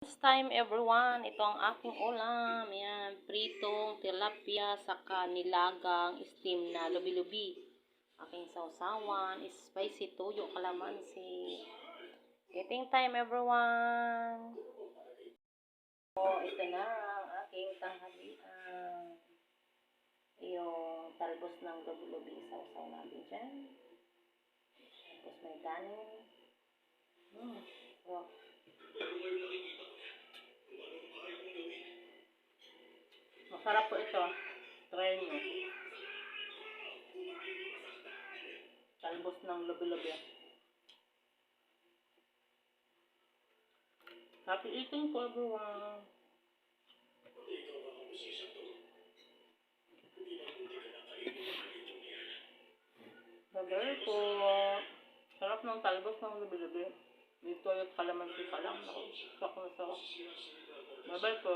This time everyone, ito ang aking ulam. Yan, pritong tilapia saka nilagang steam na lubi-lubi. Aking sausawan, spicy toyo kalamansi. Eating time everyone. Ito na ang aking tanghalian. Yung talbos ng lubi-lubi, sausaw natin dyan. Tapos may kanin. Oh. Masarap po ito. Try nyo. Talbos ng lubi-lubi. Happy eating po everyone. Bagay po. Sarap ng talbos ng lubi-lubi. Dito yung kalamansi pa lang. Sarap na sarap. Bye-bye po.